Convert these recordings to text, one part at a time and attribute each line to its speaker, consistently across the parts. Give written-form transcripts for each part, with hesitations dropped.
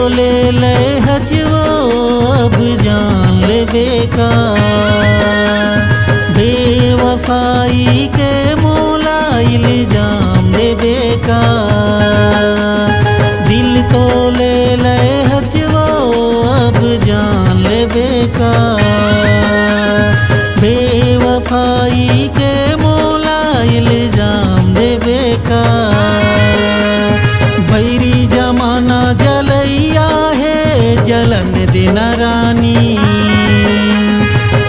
Speaker 1: ले ले हजवो अब जान ले बेकार। बेवफाई के मोला इल्जाम दे बेकार। दिल तो ले ले हजवो अब जान ले बेकार। बेवफाई के मोला इल्जाम दे बेकार। भैरी जमाना जलैया है जलन देना रानी।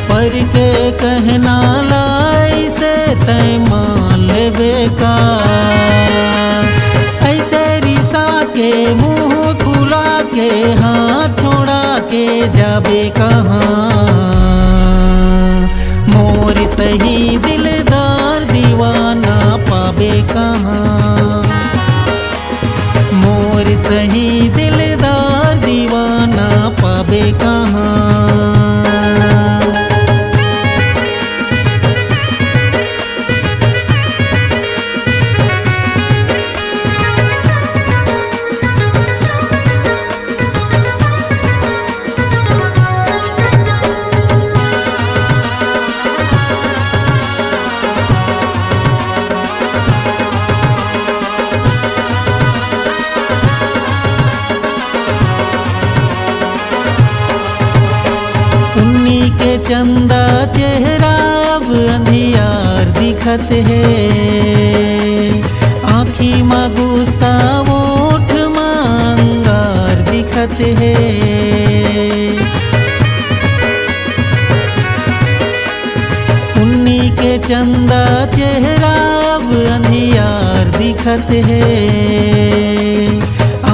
Speaker 1: पर के कहना लाई से तय मान ले बेकार। ऐसे रिसा के मुंह फुला के हाथ छोड़ा के जाबे कहाँ। मोर सही दिलदार दीवाना पाबे कहाँ। मोर सही दिलदार दीवाना पाबे कहाँ। के चंदा चेहरा अब अंधियार दिखत है। आँखी माँ गुस्सा ओठ मांगार दिखत है। उन्नी के चंदा चेहरा अब अंधियार दिखत है।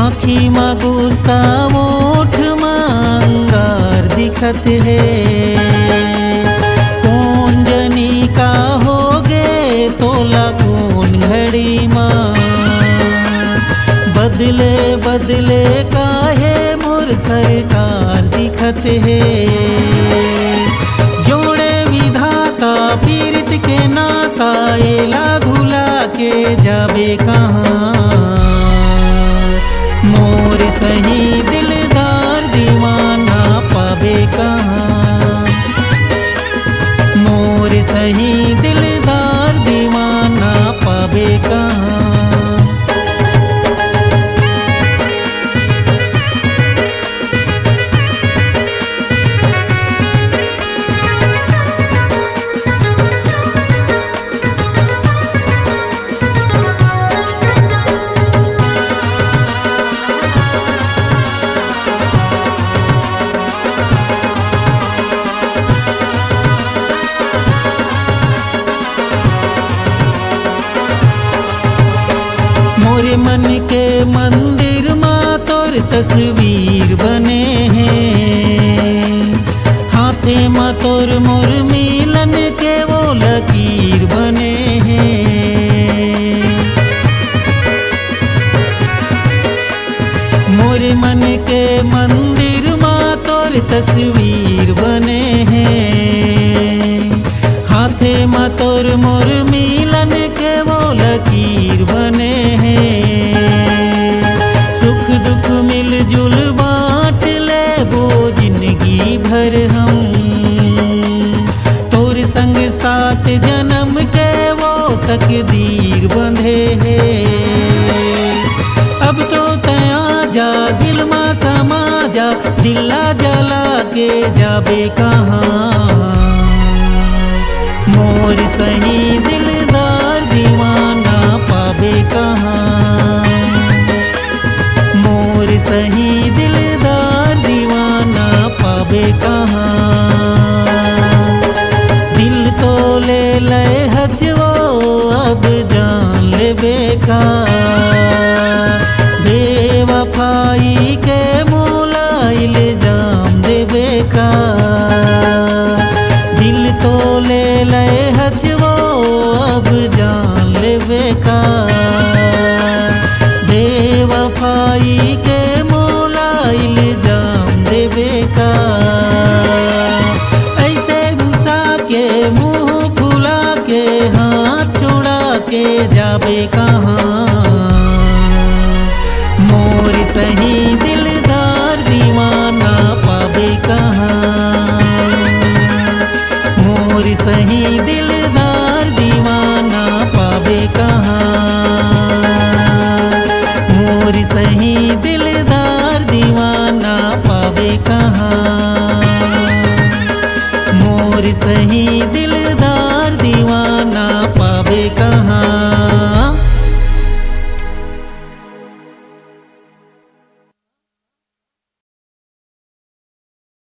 Speaker 1: आँखी माँ गुस्सा ओठ मांगार दिखत है। कौन जनी का होगे तोला कौन घड़ी माँ। बदले बदले काहे मोर सरकार दिखत है। जोड़े विधाता पीरित के नाता एला घुला के जाबे कहाँ। मोर सही दिलदार दीवाना पाबे कहाँ। मोर सही दिलदार दीवाना पाबे कहाँ। मोरे मन के मंदिर माँ तोर तस्वीर बने हैं। हाथे माँ तोर मोर मिलन के वो लकीर बने हैं। मोरे मन के मंदिर माँ तोर तस्वीर बने हैं। हाथे माँ तोर मोर मिलन के वो लकीर बने हैं। सुख दुख मिलजुल बांट ले वो जिंदगी भर हम। तोर संग साथ जन्म के वो तकदीर बंधे हैं। अब तो तया जा दिल मा समा जा दिला जला के जाबे कहाँ। मोर सही दिलदार दीवाना पाबे कहाँ। मोर सही दिलदार दीवाना पाबे कहाँ। दिल तो ले ले हजवो अब जान ले बेकार। बेवफाई के मोला इल्जाम दे बेकार। दिल तो ले ले हजवो अब जान ले बेकार। बेवफाई के मोला इल्जाम दे बेकार। ऐसे घुसा के मुंह फुला के हाथ छोड़ा के जाबे कहाँ। मोर सही दिलदार दिलदार दीवाना पावे कहाँ। मोर सही दिलदार दीवाना पावे कहाँ। मोर सही दिलदार दीवाना पावे कहाँ।